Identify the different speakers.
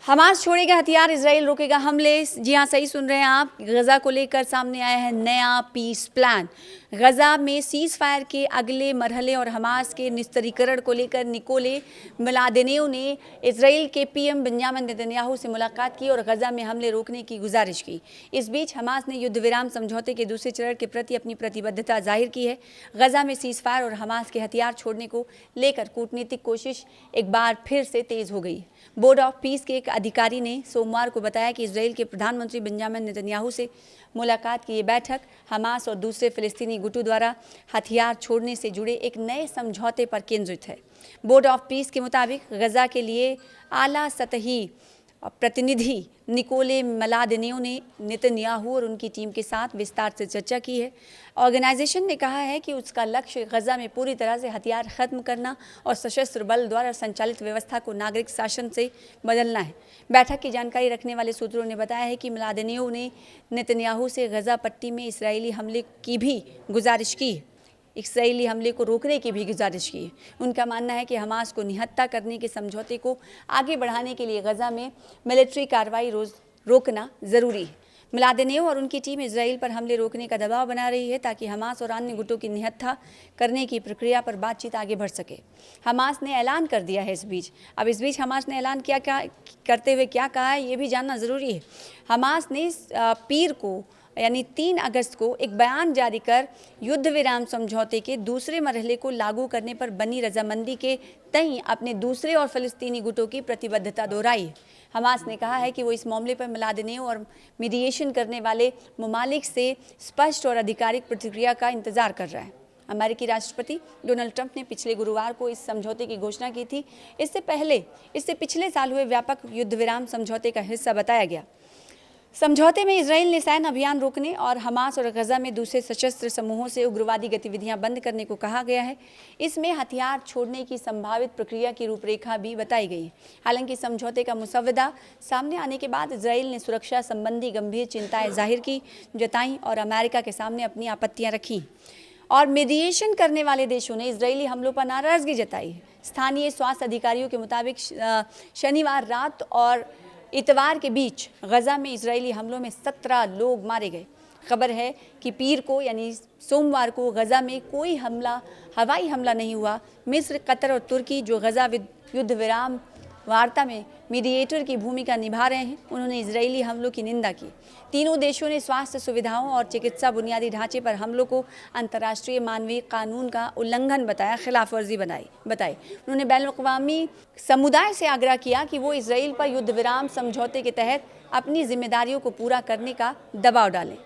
Speaker 1: Hamas छोड़ेगा हथियार, Israel रोकेगा हमले। जी हाँ, सही सुन रहे हैं आप। गजा को लेकर सामने आया है नया पीस प्लान। गजा में सीज फायर के अगले मरहले और हमास के निस्तीकरण को लेकर निकोले मिलादेनेव ने इजराइल के पीएम बेंजामिन नेतन्याहू से मुलाकात की और गजा में हमले रोकने की गुजारिश की। इस बीच हमास ने युद्ध विराम समझौते के दूसरे चरण के प्रति अपनी प्रतिबद्धता जाहिर की है। गजा में सीज फायर और हमास के हथियार छोड़ने को लेकर कूटनीतिक कोशिश एक बार फिर से तेज हो गई। बोर्ड ऑफ पीस के एक अधिकारी ने सोमवार को बताया कि इजराइल के प्रधानमंत्री बेंजामिन नेतन्याहू से मुलाकात की ये बैठक हमास और दूसरे फिलिस्तीनी गुटों द्वारा हथियार छोड़ने से जुड़े एक नए समझौते पर केंद्रित है। बोर्ड ऑफ पीस के मुताबिक गजा के लिए आला सतही प्रतिनिधि निकोले मिलादेनेव ने नेतन्याहू और उनकी टीम के साथ विस्तार से चर्चा की है। ऑर्गेनाइजेशन ने कहा है कि उसका लक्ष्य गजा में पूरी तरह से हथियार खत्म करना और सशस्त्र बल द्वारा संचालित व्यवस्था को नागरिक शासन से बदलना है। बैठक की जानकारी रखने वाले सूत्रों ने बताया है कि मिलादेनेव ने नेतन्याहू से गजा पट्टी में इसराइली हमले की भी गुजारिश की है। इसराइली हमले को रोकने की भी गुजारिश की है। उनका मानना है कि हमास को निहत्था करने के समझौते को आगे बढ़ाने के लिए गजा में मिलिट्री कार्रवाई रोकना ज़रूरी है। मिलादेनेव और उनकी टीम इजराइल पर हमले रोकने का दबाव बना रही है ताकि हमास और अन्य गुटों की निहत्था करने की प्रक्रिया पर बातचीत आगे बढ़ सके। हमास ने ऐलान कर दिया है इस बीच हमास ने ऐलान करते हुए क्या कहा है ये भी जानना ज़रूरी है। हमास ने पीर को यानी 3 अगस्त को एक बयान जारी कर युद्ध विराम समझौते के दूसरे मरहले को लागू करने पर बनी रजामंदी के तय अपने दूसरे और फ़लस्तीनी गुटों की प्रतिबद्धता दोहराई। हमास ने कहा है कि वो इस मामले पर मिलादेनेव और मीडिएशन करने वाले ममालिक से स्पष्ट और आधिकारिक प्रतिक्रिया का इंतजार कर रहा है। अमेरिकी राष्ट्रपति डोनाल्ड ट्रंप ने पिछले गुरुवार को इस समझौते की घोषणा की थी। इससे पिछले साल हुए व्यापक युद्ध विराम समझौते का हिस्सा बताया गया। समझौते में इजराइल ने सैन्य अभियान रोकने और हमास और गजा में दूसरे सशस्त्र समूहों से उग्रवादी गतिविधियां बंद करने को कहा गया है। इसमें हथियार छोड़ने की संभावित प्रक्रिया की रूपरेखा भी बताई गई है। हालांकि समझौते का मुसव्वदा सामने आने के बाद इजराइल ने सुरक्षा संबंधी गंभीर चिंताएं जताई और अमेरिका के सामने अपनी आपत्तियां रखी और मीडिएशन करने वाले देशों ने इजरायली हमलों पर नाराजगी जताई है। स्थानीय स्वास्थ्य अधिकारियों के मुताबिक शनिवार रात और इतवार के बीच गजा में इजरायली हमलों में 17 लोग मारे गए। खबर है कि पीर को यानी सोमवार को गजा में कोई हवाई हमला नहीं हुआ। मिस्र, कतर और तुर्की जो गजा युद्ध विराम वार्ता में मीडिएटर की भूमिका निभा रहे हैं, उन्होंने इजरायली हमलों की निंदा की। तीनों देशों ने स्वास्थ्य सुविधाओं और चिकित्सा बुनियादी ढांचे पर हमलों को अंतर्राष्ट्रीय मानवीय कानून का उल्लंघन बताया, खिलाफ वर्जी बताई। उन्होंने बैनुल-अक़वामी समुदाय से आग्रह किया कि वो इजराइल पर युद्ध विराम समझौते के तहत अपनी जिम्मेदारियों को पूरा करने का दबाव डालें।